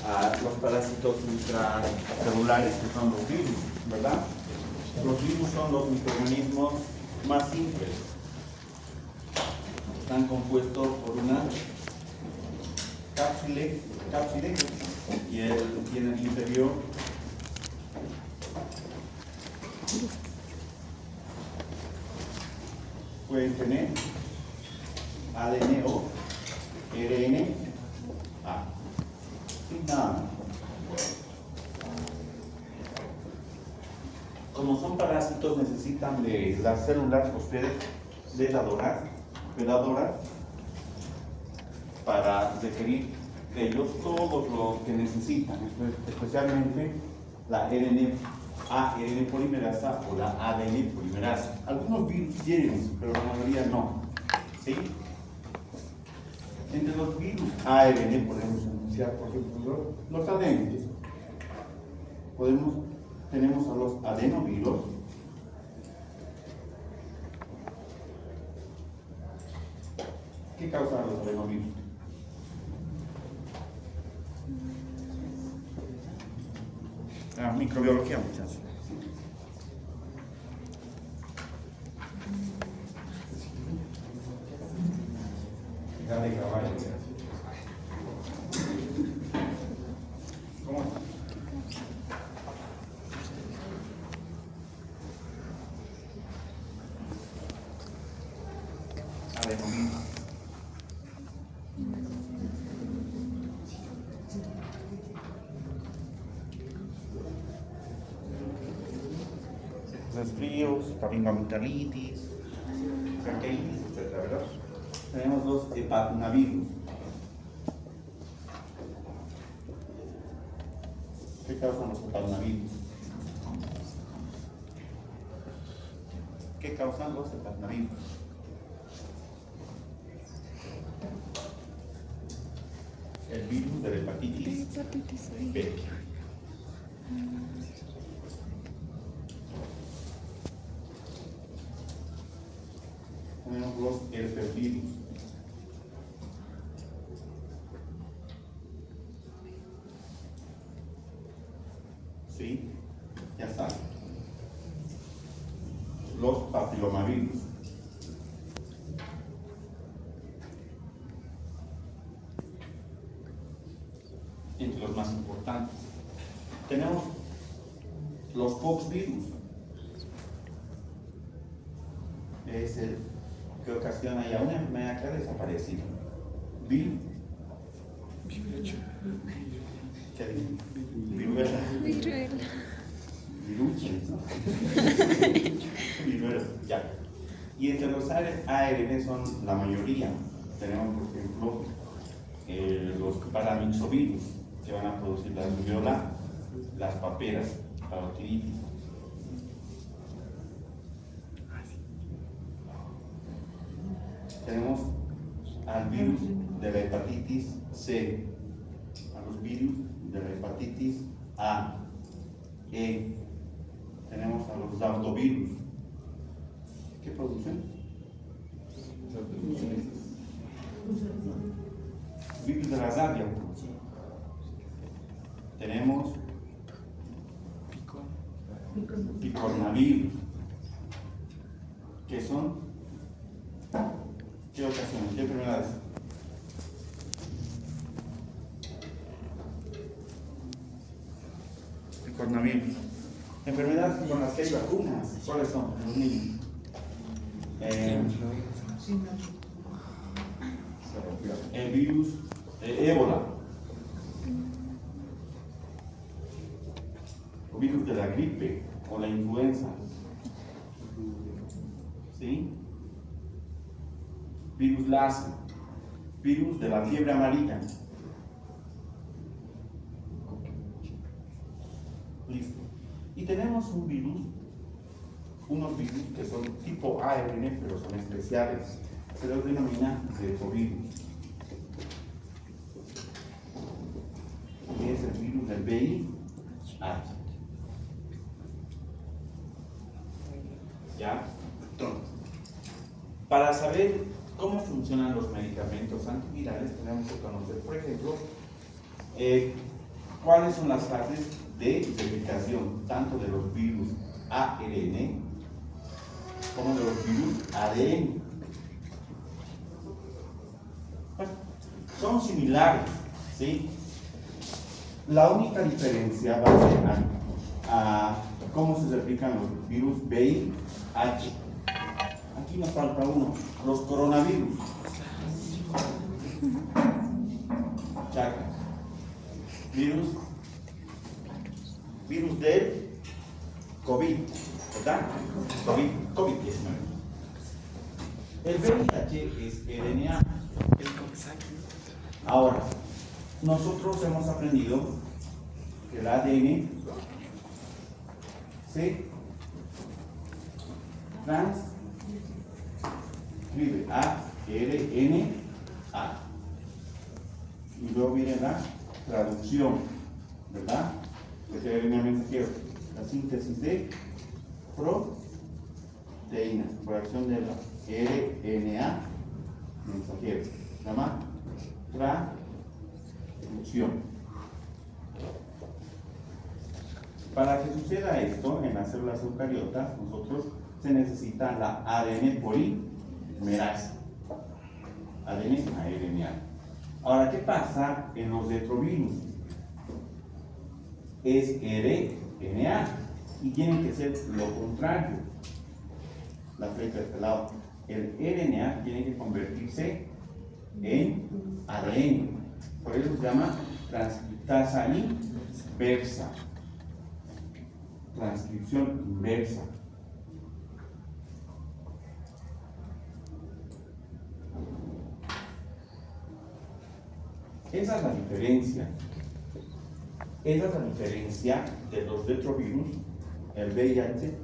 a los parásitos intracelulares, que son los virus, ¿verdad? Los virus son los microorganismos más simples. Están compuestos por una cápside y en el interior pueden tener ADN o RNA. Y nada más. Como son parásitos, necesitan de las células hospedadoras para requerir de ellos todo lo que necesitan, especialmente la ARN polimerasa o la ADN polimerasa. Algunos virus tienen, pero la mayoría no. ¿Sí? Entre los virus ARN podemos enunciar, por ejemplo, los adenovirus. Tenemos a los adenovirus. ¿Qué causan los adenovirus? Microbiología, muchachos. Dale, caballo. ¿Cómo? Adenovirus. Resfríos, amigdalitis, bronquitis, etc., ¿verdad? Tenemos los hepatonavirus. ¿Qué causan los hepatonavirus? ¿Qué causan los hepatonavirus? El virus de la hepatitis B. Tenemos los herpesvirus. ¿Sí? Ya está. Los papilomavirus. Entre los más importantes. Tenemos los poxvirus. Es el que ocasiona ya una enfermedad que ha desaparecido. Viruela. Viruches, ¿no? Viruela, ya. Y entre los ARN son la mayoría. Tenemos, por ejemplo, los paramyxovirus, que van a producir la rubiola, las paperas, la otitis. Tenemos al virus de la hepatitis C, a los virus de la hepatitis A, E. Tenemos a los lactovirus. ¿Qué producen? Virus de la rabia. Tenemos picornavirus, que son ¿qué ocasiones? ¿Qué enfermedades? Picornavirus. Enfermedades con las que hay vacunas. ¿Cuáles son? Los niños. El virus de ébola. O virus de la gripe o la influenza. ¿Sí? Virus Lassa, virus de la fiebre amarilla. Listo. Y tenemos unos virus que son tipo ARN, pero son especiales. Se los denomina retrovirus. Y es el virus del VIH. ¿Ya? Entonces, para saber cómo funcionan los medicamentos antivirales, tenemos que conocer, por ejemplo, ¿cuáles son las fases de replicación tanto de los virus ARN como de los virus ADN? Bueno, son similares, ¿sí? La única diferencia va a ser a cómo se replican los virus VIH. Aquí nos falta uno, los coronavirus. Chaca. Virus del COVID, ¿verdad? COVID-19. El VIH es RNA. Ahora, nosotros hemos aprendido que el ADN se transcribe a RNA. Y luego viene la traducción, ¿verdad? Que es el RNA mensajero, la síntesis de proteínas por acción de la RNA mensajero. Se llama traducción. Para que suceda esto en las células eucariotas, nosotros se necesita la ADN polimerasa. ADN a RNA. Ahora, ¿qué pasa en los retrovirus? Es RNA y tiene que ser lo contrario. La flecha de este lado. El RNA tiene que convertirse en ADN. Por eso se llama transcriptasa inversa. Transcripción inversa. Esa es la diferencia. Esa es la diferencia de los retrovirus, el VIH,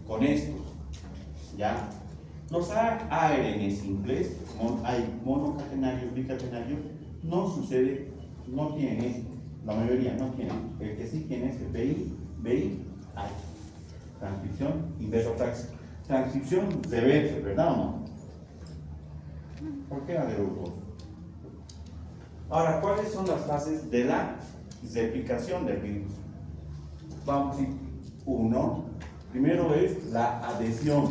con estos. ¿Ya? Los ARN simples, hay monocatenarios, bicatenarios, no sucede, no tienen esto. La mayoría no tienen. El que sí tiene es el VIH. Transcripción inversa. Transcripción reversa, ¿verdad o no? ¿Por qué la de los dos? Ahora, ¿cuáles son las fases de la replicación del virus? Vamos a decir, uno, primero es la adhesión.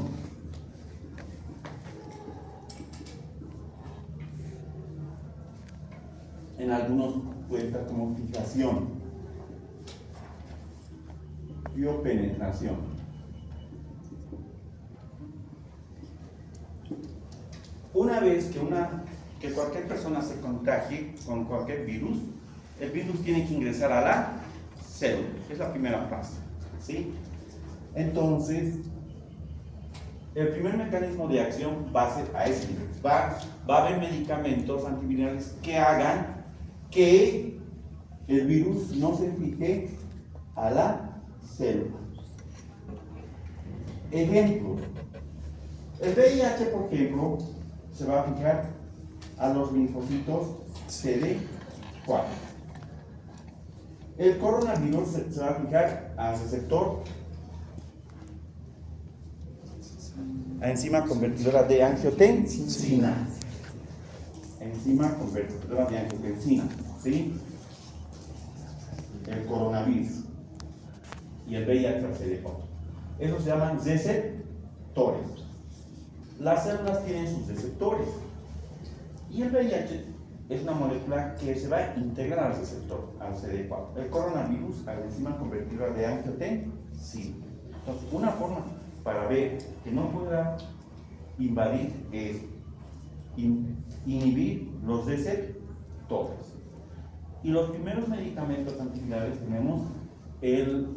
En algunos puede estar como fijación, biopenetración. Una vez que cualquier persona se contagie con cualquier virus, el virus tiene que ingresar a la célula. Es la primera fase, ¿sí? Entonces, el primer mecanismo de acción va a ser a ese nivel. Va a haber medicamentos antivirales que hagan que el virus no se fije a la célula. Ejemplo, el VIH, por ejemplo, se va a fijar a los linfocitos CD4. El coronavirus se va a fijar al receptor, a enzima convertidora de angiotensina. Enzima convertidora de angiotensina, ¿sí? El coronavirus y el VIH al CD4. Esos se llaman receptores. Las células tienen sus receptores. Y el VIH es una molécula que se va a integrar al receptor, al CD4. El coronavirus a la enzima convertidora de angiotensina. Entonces, una forma para ver que no pueda invadir es inhibir los receptores. Y los primeros medicamentos antivirales tenemos el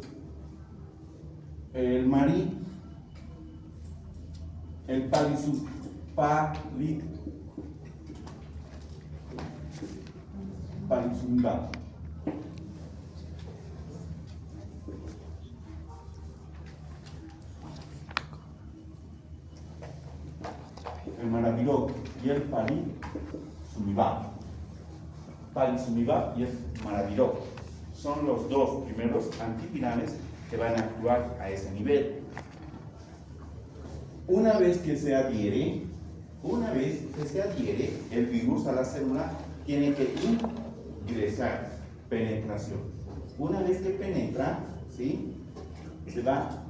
palizumab. El maraviroc y el palizumab. Palizumab y el maraviroc son los dos primeros antivirales que van a actuar a ese nivel. Una vez que se adhiere el virus a la célula, tiene que ingresar penetración. Una vez que penetra, ¿sí? Se va a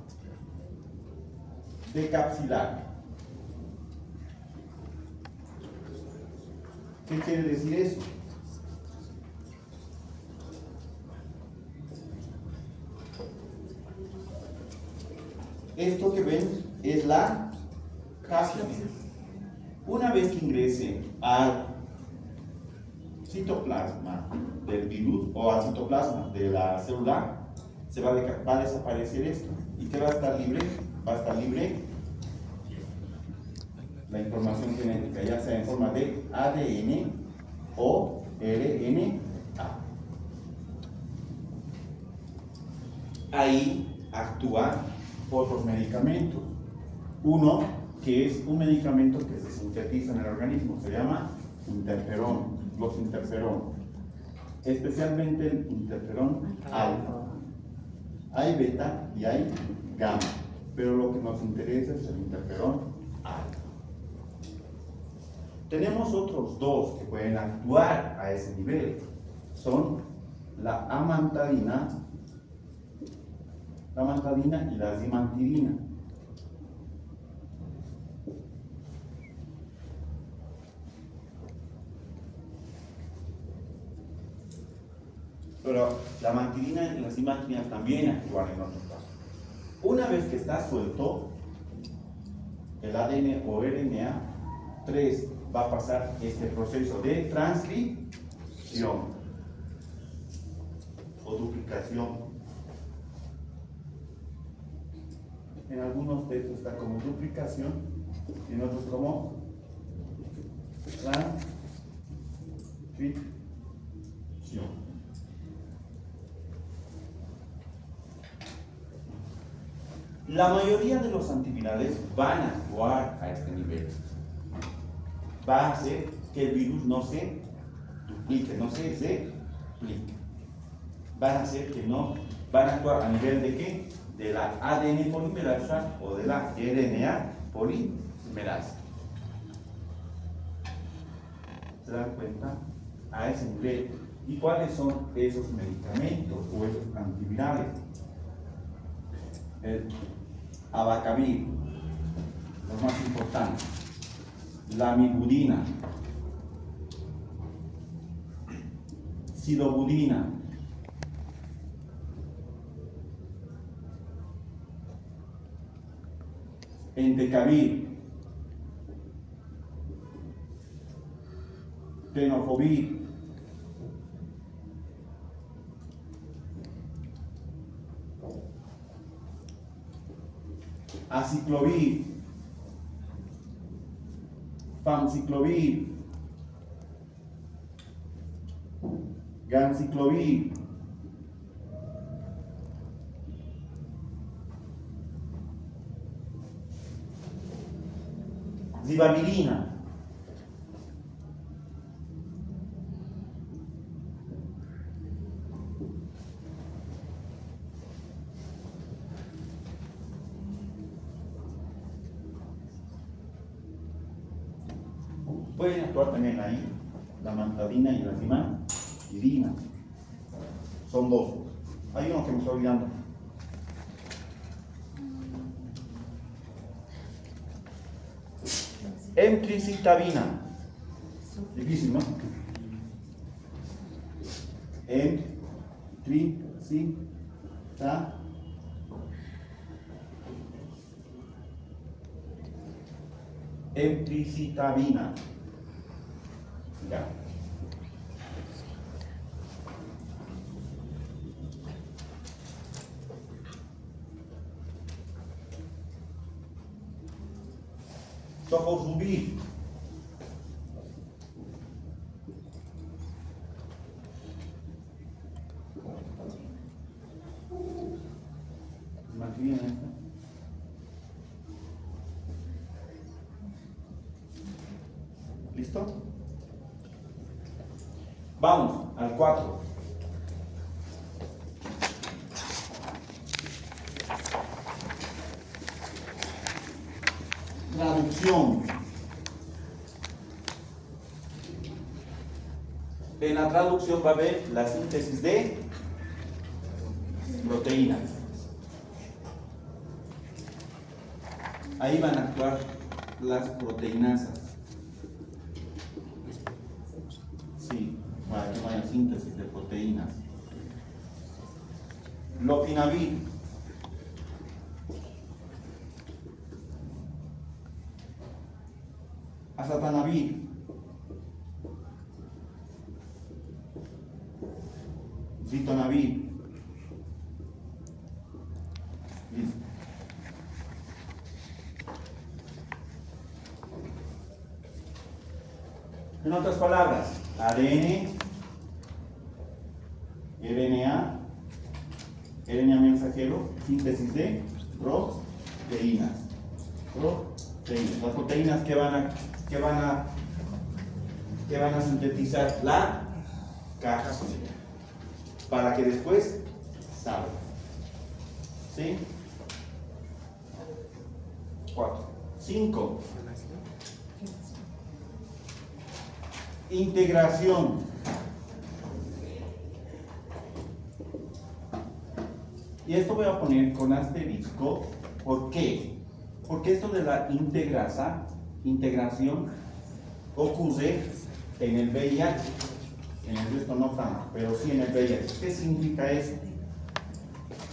decapsilar. ¿Qué quiere decir eso? Esto que ven es la cápsula. Una vez que ingrese al citoplasma del virus o al citoplasma de la célula, va a desaparecer esto. ¿Y qué va a estar libre? Va a estar libre la información genética, ya sea en forma de ADN o RNA. Ahí actúan otros medicamentos. Uno que es un medicamento que se sintetiza en el organismo, se llama interferón, los interferón, especialmente el interferón alfa. Hay beta y hay gamma, pero lo que nos interesa es el interferón alfa. Tenemos otros dos que pueden actuar a ese nivel, son la amantadina y la zimantidina. Pero la amantadina y la zimantidina también actúan en otros casos. Una vez que está suelto el ADN o RNA, 3 va a pasar este proceso de transcripción o duplicación. En algunos textos está como duplicación y en otros como transcripción. La mayoría de los antivirales van a actuar a este nivel. Va a hacer que el virus no se duplique, no se replique. Van a hacer que no, van a actuar a nivel de ¿qué? De la ADN polimerasa o de la RNA polimerasa. ¿Se dan cuenta? A ese nivel. ¿Y cuáles son esos medicamentos o esos antivirales? El abacavir, los más importantes, la mibudina, sidobudina, entecavir, tenofovir, aciclovir, famciclovir, ganciclovir, zibavirina, pueden actuar también ahí la amantadina y la zimantidina. Son dos. Hay uno que me estoy olvidando. Emtricitabina. Difícil, ¿no? Emtricitabina. Ya. Sofosbuvir. Mantiene esta. ¿Listo? Vamos al 4. Traducción. En la traducción va a haber la síntesis de proteínas. Ahí van a actuar las proteínasas. Sí, para que no haya síntesis de proteínas. Lopinavir. Azatanavir. Zitonavir. Listo. En otras palabras, ADN, RNA, RNA mensajero, síntesis de proteínas. Las proteínas que van a sintetizar la cápsula para que después salga. ¿Sí? 4. 5. Integración. Y esto voy a poner con asterisco. ¿Por qué? Porque esto de la integración ocurre en el VIH. En el resto no tanto, pero sí en el VIH. ¿Qué significa eso?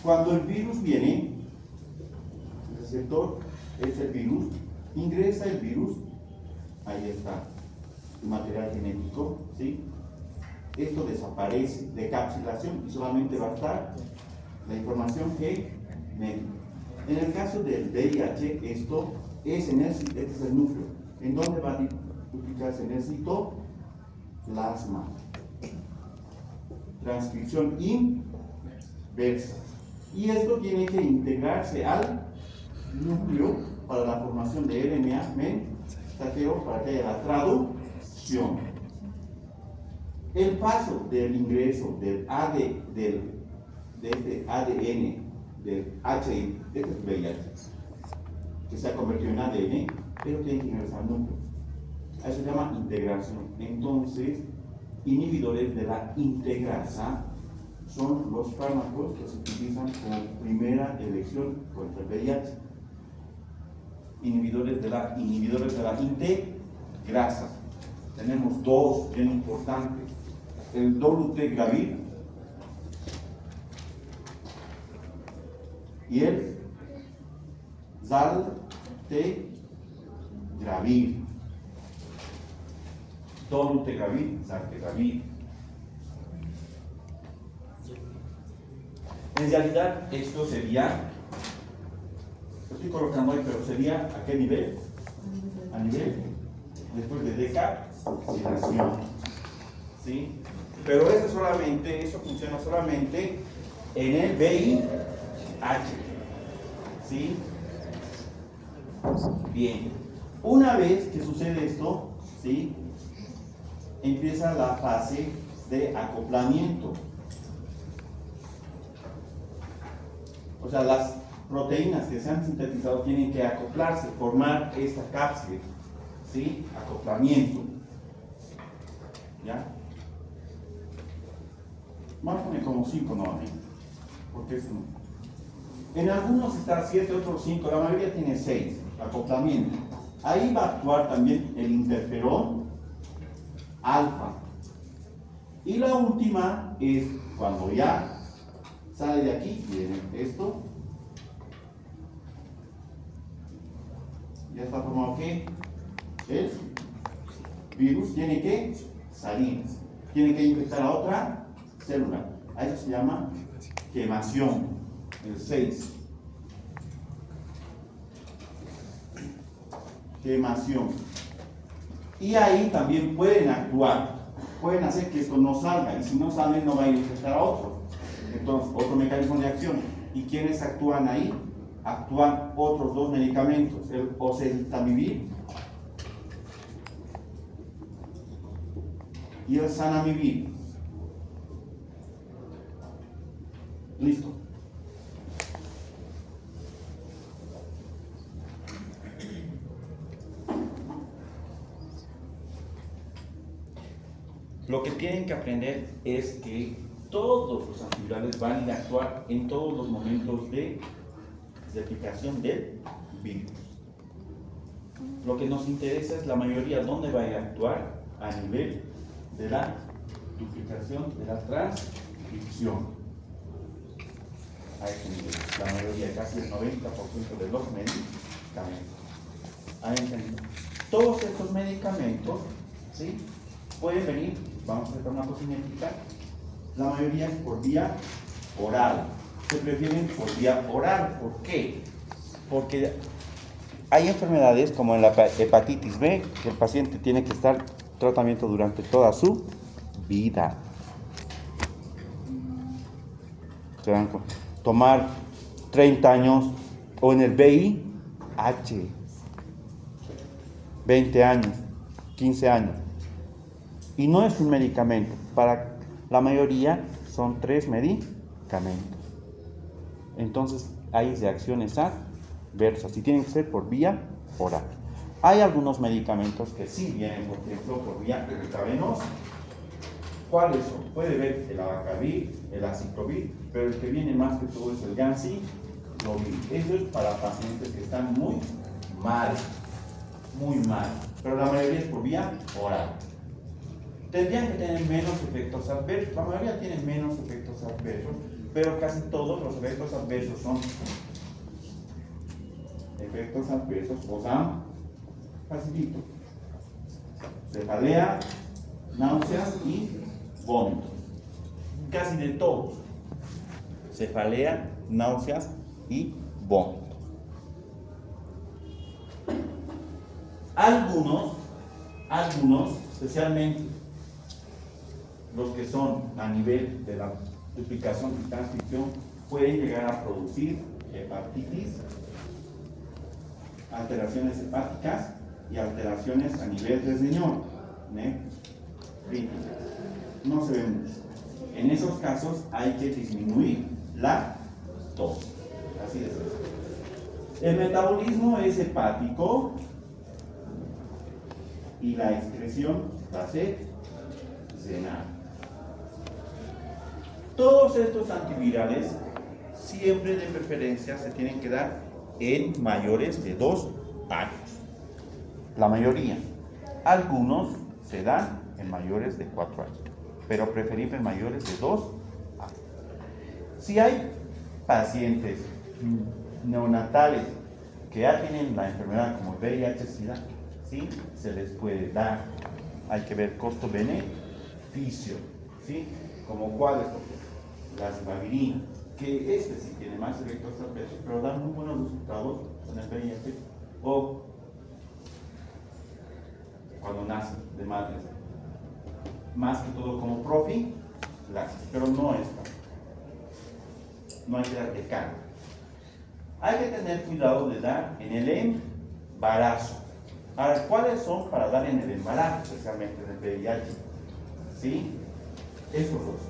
Cuando el virus viene, el receptor es el virus, ingresa el virus, ahí está el material genético, ¿sí? Esto desaparece de capsulación y solamente va a estar la información genética. En el caso del VIH, esto es este es el núcleo. ¿En dónde va a duplicarse? En el citoplasma. Transcripción inversa. Y esto tiene que integrarse al núcleo para la formación de RNA mensajero para que haya la traducción. El paso del ingreso del este ADN del HIV, de este VIH, que se ha convertido en ADN, pero tiene que ingresar al núcleo. A eso se llama integración. Entonces, inhibidores de la integrasa son los fármacos que se utilizan como primera elección contra el VIH. Inhibidores de la integrasa. Tenemos dos bien importantes. El dolutegravir y el zaltegravir. Dolutegravir, zaltegravir. En realidad, esto sería, lo estoy colocando ahí, pero sería ¿a qué nivel? A nivel después de decarboxilación. ¿Sí? Pero eso funciona solamente en el VIH. ¿Sí? Bien. Una vez que sucede esto, ¿sí? Empieza la fase de acoplamiento. O sea, las proteínas que se han sintetizado tienen que acoplarse, formar esta cápside, ¿sí? Acoplamiento. ¿Ya? Vamos a poner como 5 nuevamente, porque es un... En algunos está 7, otros 5, la mayoría tiene 6, acoplamiento. Ahí va a actuar también el interferón alfa. Y la última es cuando ya sale de aquí, viene esto. Ya está formado que el virus tiene que salir, tiene que infectar a otra célula. A eso se llama quemación, el 6. Quemación. Y ahí también pueden actuar, pueden hacer que esto no salga, y si no sale no va a infectar a otro. Entonces, otro mecanismo de acción. ¿Y quiénes actúan ahí? Actúan otros dos medicamentos, el oseltamivir y el zanamivir. Listo. Lo que tienen que aprender es que todos los antivirales van a actuar en todos los momentos de aplicación del virus. Lo que nos interesa es la mayoría dónde va a actuar a nivel de la duplicación, de la transcripción. A ese nivel, la mayoría, casi el 90% de los medicamentos. ¿Ahí entendido? Todos estos medicamentos, ¿sí?, pueden venir, vamos a hacer una cosmética, la mayoría es por vía oral. Se prefieren por vía oral. ¿Por qué? Porque hay enfermedades como en la hepatitis B, que el paciente tiene que estar en tratamiento durante toda su vida. Se dan cuenta. Tomar 30 años, o en el VIH, 20 años, 15 años. Y no es un medicamento. Para la mayoría son 3 medicamentos. Entonces hay reacciones adversas y tienen que ser por vía oral. Hay algunos medicamentos que sí vienen, por ejemplo, por vía intravenosa. ¿Cuáles son? Puede ver el abacavir, el aciclovir, pero el que viene más que todo es el ganciclovir. Eso es para pacientes que están muy mal, pero la mayoría es por vía oral. Tendrían que tener menos efectos adversos, la mayoría tienen menos efectos adversos, pero casi todos los efectos adversos son efectos adversos, o sea, facilito, cefalea, náuseas y vómitos. Casi de todos. Cefalea, náuseas y vómitos. Algunos, especialmente los que son a nivel de la duplicación y transcripción, pueden llegar a producir hepatitis, alteraciones hepáticas y alteraciones a nivel de riñón, no se ve mucho. En esos casos hay que disminuir la dosis. Así de sencillo. El metabolismo es hepático y la excreción va a ser renal. Todos estos antivirales siempre de preferencia se tienen que dar en mayores de 2 años. La mayoría. Algunos se dan en mayores de 4 años, pero preferible en mayores de 2 años. Si hay pacientes neonatales que ya tienen la enfermedad como VIH-Sida, ¿sí?, se les puede dar. Hay que ver costo-beneficio, ¿sí? Como cuáles, la ribavirina, que este sí tiene más efectos adversos, pero da muy buenos resultados con el VIH, o cuando nacen de madres, más que todo como profilaxis, pero no es, no hay que dar de carga. Hay que tener cuidado de dar en el embarazo. Ahora, ¿cuáles son para dar en el embarazo, especialmente en el VIH? ¿Sí? Estos dos.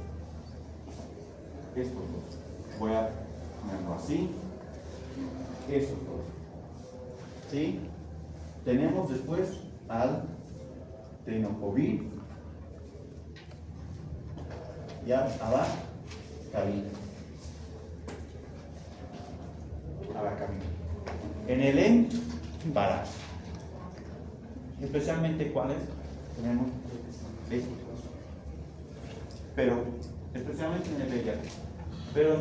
Voy a ponerlo así. Estos dos. ¿Sí? Tenemos después al tenofovir y al abacavir. En el embarazo. Especialmente cuáles tenemos estos. Pero especialmente en el VIH. Pero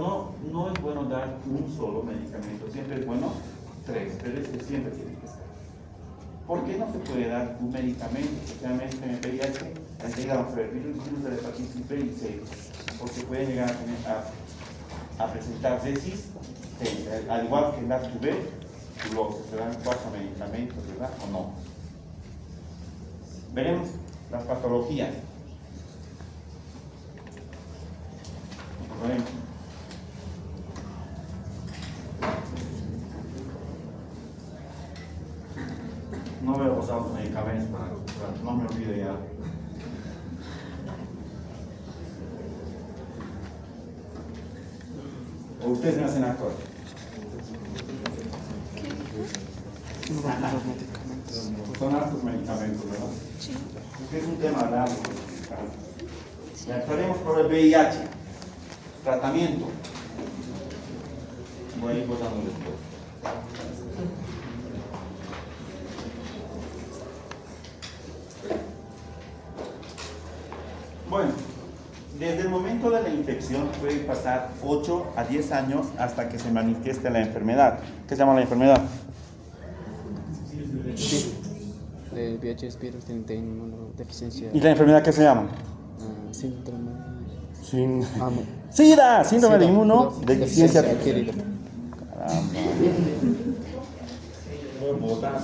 no es bueno dar un solo medicamento, siempre es bueno 3, pero es que siempre tiene que ser. ¿Por qué no se puede dar un medicamento, especialmente en el VIH? Enseguida vamos a ver virus de la hepatitis B y C, porque pueden llegar a presentar resistencia, al igual que en la tuberculosis, se dan 4 medicamentos, ¿verdad? ¿O no? Veremos las patologías. No veo los autos medicamentos para no me olvide ya. ¿O ustedes me hacen actuar? Son hartos medicamentos, ¿verdad? Sí. Porque es un tema largo. Ya actuaremos por el VIH. Tratamiento. Voy a ir botando después. Bueno, desde el momento de la infección puede pasar 8 a 10 años hasta que se manifieste la enfermedad. ¿Qué se llama la enfermedad? El VIH es virus de inmunodeficiencia. ¿Y la enfermedad qué se llama? Síndrome. SIDA, síndrome de SIDA, inmunodeficiencia adquirida. Caramba. Voy a botar, ¿no?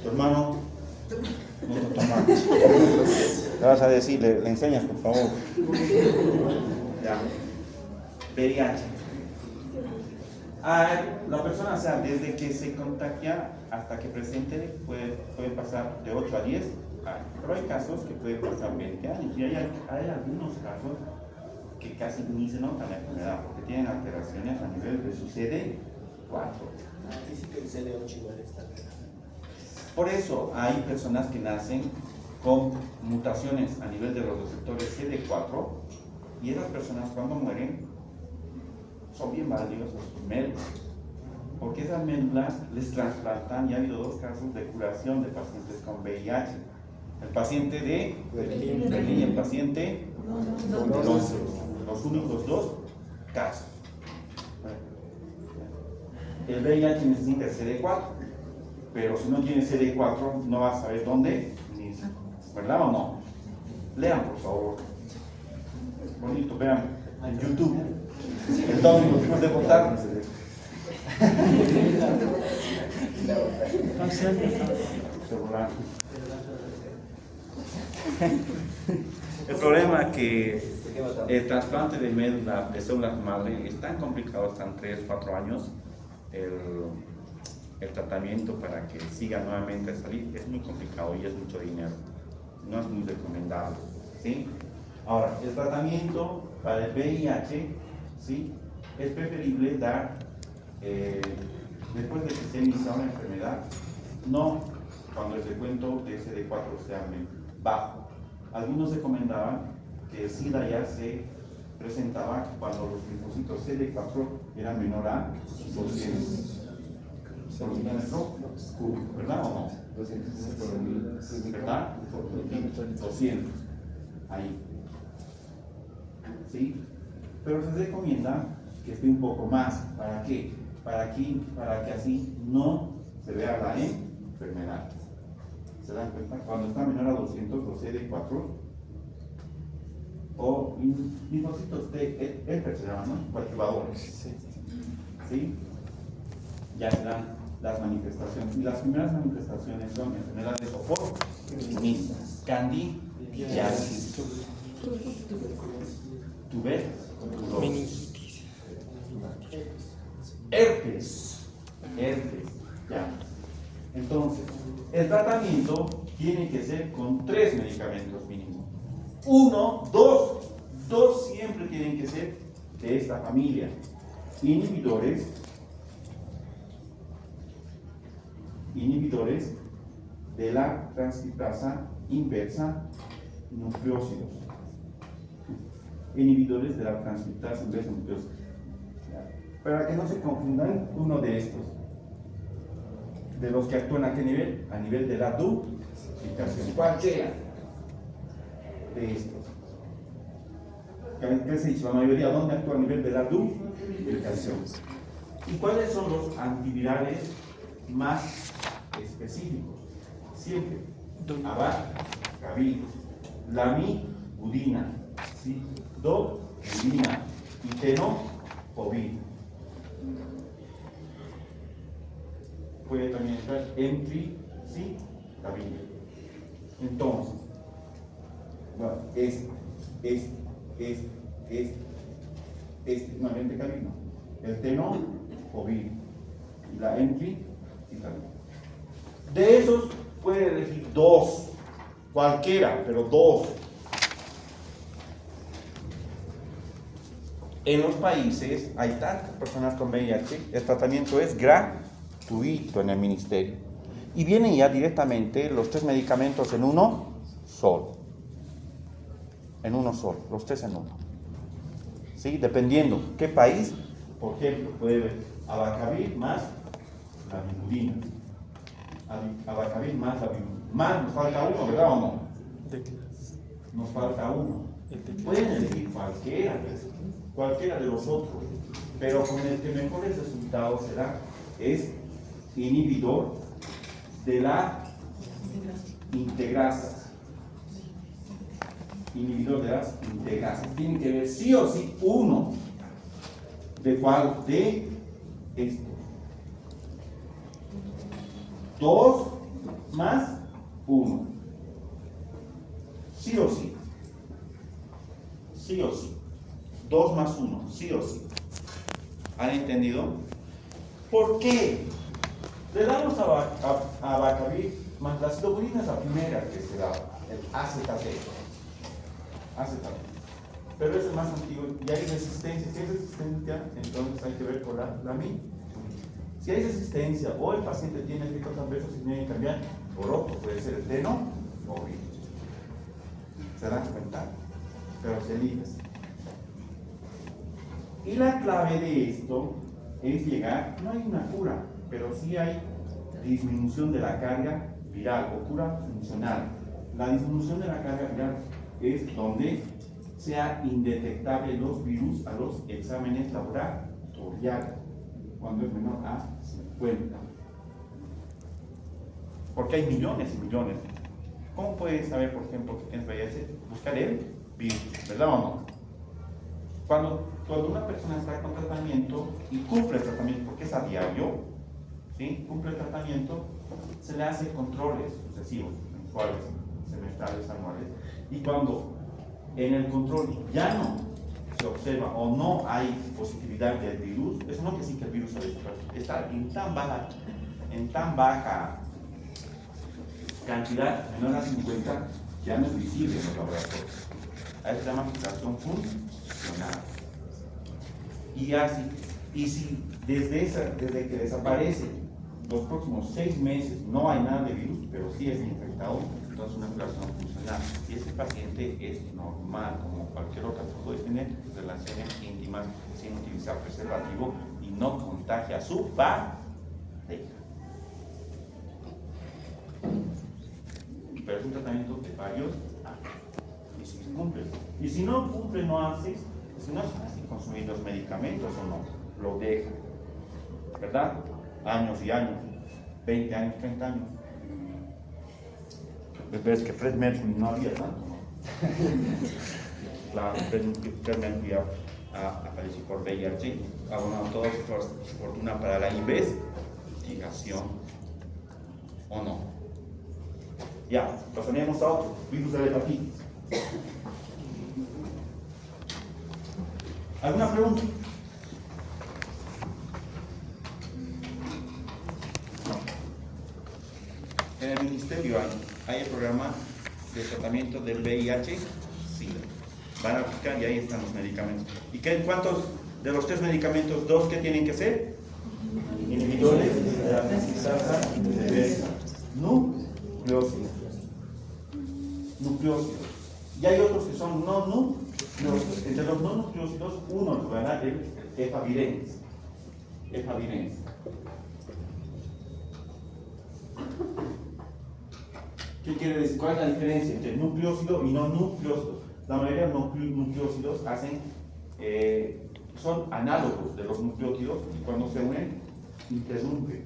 Tu hermano no está tomando. Le vas a decir, le enseñas, por favor. Ya. VIH. La persona, o sea, desde que se contagia hasta que presente, puede pasar de 8 a 10 años. Pero hay casos que pueden pasar 20 años. Y hay algunos casos que casi ni se nota la enfermedad, porque tienen alteraciones a nivel de su CD4. Dice que el CD8 igual está. Por eso hay personas que nacen con mutaciones a nivel de los receptores CD4 y esas personas cuando mueren son bien valiosas sus médula, porque esas médulas les trasplantan y ha habido 2 casos de curación de pacientes con VIH. El paciente de Berlín y el paciente Londres. Los únicos 2 casos. El VIH necesita el CD4, pero si no tiene CD4 no va a saber dónde, ¿verdad o no? Lean, por favor. Bonito, vean en YouTube. El domingo después de votar. Celular. El problema es que el trasplante de médula de células madre es tan complicado, están 3-4 años. El tratamiento para que siga nuevamente a salir es muy complicado y es mucho dinero. No es muy recomendable, ¿sí? Ahora, el tratamiento para el VIH, ¿sí? Es preferible dar después de que se inicia una enfermedad, no cuando el recuento de CD4 sea bajo. Algunos recomendaban que el SIDA ya se presentaba cuando los linfocitos CD4 eran menor a 200. ¿Verdad o no? 200. ¿Verdad? 200. Ahí. ¿Sí? Pero se recomienda que esté un poco más. ¿Para qué? Para que así no se vea la enfermedad. ¿Se dan cuenta? Cuando está menor a 200, los CD4 o linfocitos de Helper se llaman, ¿no? Coadyuvadores. ¿Sí? Ya se dan las manifestaciones. Y las primeras manifestaciones son enfermedades oportunistas, candidiasis, tuberculosis, herpes, ya. Entonces, el tratamiento tiene que ser con 3 medicamentos mínimo. 1, 2 siempre tienen que ser de esta familia. Inhibidores de la transcriptasa inversa nucleósidos. Inhibidores de la transcriptasa inversa nucleósidos. Para que no se confundan, uno de estos. De los que actúan a qué nivel? A nivel de la duplicación. Cualquiera de estos. ¿Qué se dice? La mayoría, ¿dónde actúa a nivel de la duplicación? ¿Y cuáles son los antivirales más específicos? Siempre abacavir, lamivudina, ¿sí? Dovudina y tenofovir. Puede también estar emtricitabina. Entonces, bueno, no, el emtricitabina, el tenofovir y la emtricitabina. De esos puede elegir 2, cualquiera, pero 2. En los países hay tantas personas con VIH, el tratamiento es gratuito en el ministerio. Y vienen ya directamente los 3 medicamentos en uno solo. en uno solo, los tres en uno. ¿Sí? Dependiendo qué país, por ejemplo, puede haber abacavir más la vinulina. Abacavir más la vinulina. Más, nos falta uno, ¿verdad o no? Nos falta uno. Pueden elegir cualquiera de los otros, pero con el que mejores resultados será es inhibidor de la integrasas. Inhibidor de las integrasas. Tiene que ver sí o sí uno. ¿De cuál? De esto. 2 más 1. Sí o sí. Sí o sí. 2 más 1. Sí o sí. ¿Han entendido? ¿Por qué? Le damos a abacavir más la citopurina es la primera que se da, el AZT. Pero es el más antiguo y hay resistencia. Si hay resistencia, entonces hay que ver por la MI. Si hay resistencia o el paciente tiene efectos adversos y tiene que cambiar por otro, puede ser el teno o virus. ¿Se dan cuenta? Pero se elige. Y la clave de esto es llegar, no hay una cura, pero sí hay disminución de la carga viral o cura funcional. La disminución de la carga viral es donde sea indetectable los virus a los exámenes laboratoriales, cuando es menor a 50. Porque hay millones y millones. ¿Cómo puedes saber, por ejemplo, que tienes VIH? Buscar el virus, ¿verdad o no? Cuando una persona está con tratamiento y cumple el tratamiento, porque es a diario, ¿sí? Cumple el tratamiento, se le hace controles sucesivos, mensuales, semestrales, anuales, y cuando en el control ya no se observa o no hay positividad del virus, eso no quiere decir que el virus está en tan baja cantidad, menor a 50, ya no es visible en los laboratorios. A eso se llama filtración funcional. Y así, y si desde que desaparece los próximos 6 meses no hay nada de virus, pero sí es infectado, entonces una filtración funcional. Y ese paciente es normal, como cualquier otra, puede tener relaciones íntimas sin utilizar preservativo y no contagia a su pareja. Pero es un tratamiento de varios años. Y si cumple, y si no cumple, no hace, si no es fácil consumir los medicamentos o no, lo deja, ¿verdad? Años y años, 20 años, 30 años. Ves que Fred Mercury no había tanto, ¿no? Claro, Fred Mercury apareció por VIH, abonado toda su fortuna para la investigación, ¿o no? Ya, pasaremos a otro, virus de la hepatitis. ¿Alguna pregunta? No. En el ministerio hay el programa de tratamiento del VIH-Sida. Van a aplicar y ahí están los medicamentos. ¿Y cuántos de los 3 medicamentos, 2 que tienen que ser? Inhibidores de la transcriptasa de nucleósidos. Y hay otros que son no nucleósidos. Entre los no nucleósidos, uno lo va a dar el efavirenz. ¿Qué quiere decir? ¿Cuál es la diferencia entre nucleósido y no nucleósido? La mayoría de los nucleósidos son análogos de los nucleótidos y cuando se unen, interrumpen.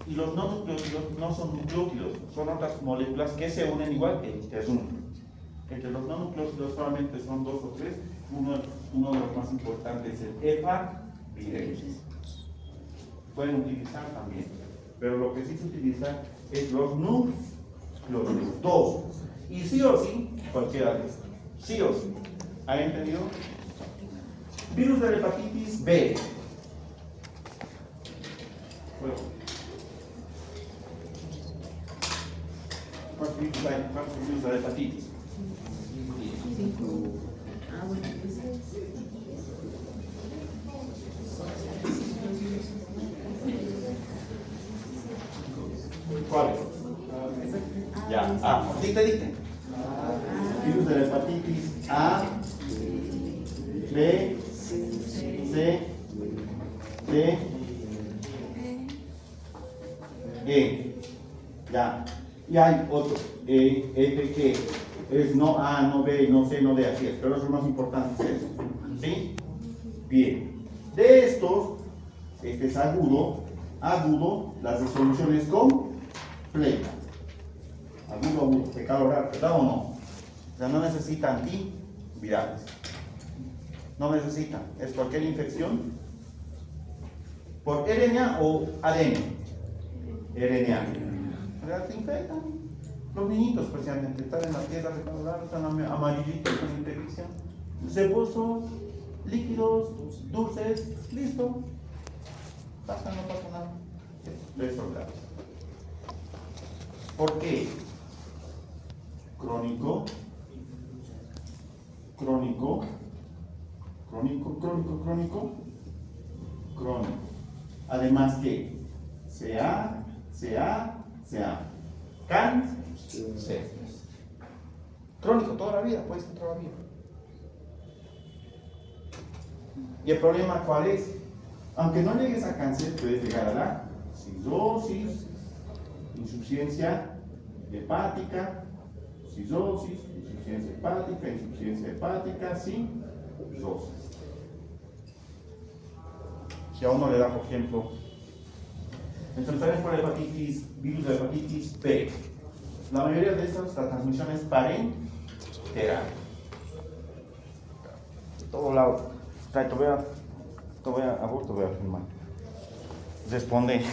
Y los no nucleótidos no son nucleótidos, son otras moléculas que se unen igual e interrumpen. Entre los no nucleótidos solamente son 2 o 3, uno de los más importantes es el efavirenz. Pueden utilizar también, pero lo que sí se utiliza es los nucleótidos, 2. Y sí o sí, cualquiera de estos. Sí o sí. ¿Han entendido? Virus de la hepatitis B. Bueno. ¿Cuántos virus de la hepatitis? ¿Cuáles? Ya. Dicte. Virus de hepatitis A, B, C, D, E. Ya. Y hay otro, F, que es no A, no B, no C, no D, así es. Pero eso es lo más importante, es eso. ¿Sí? Bien. De estos, este es agudo, la resolución es completa. Agudo, pecado oral, ¿verdad o no? O sea, no necesita antivirales. No necesitan. Es cualquier infección. ¿Por RNA o ADN? RNA. ¿Verdad? Se infectan. Los niñitos, especialmente, están en la piedra rectangular, están amarillitos con infección. Sebosos, líquidos, dulces, listo. Pasa, no pasa nada. Eso es grave. ¿Por qué? Crónico. Además que CA. Cáncer. Crónico, toda la vida, puede ser toda la vida. ¿Y el problema cuál es? Aunque no llegues a cáncer, puedes llegar a la cirrosis, insuficiencia hepática, cirrosis, insuficiencia hepática, cirrosis. Si a uno le da, por ejemplo, enfermedades por hepatitis, virus de hepatitis B, la mayoría de estas, la transmisión es parenteral. De todo lado. Te voy a filmar. Responde.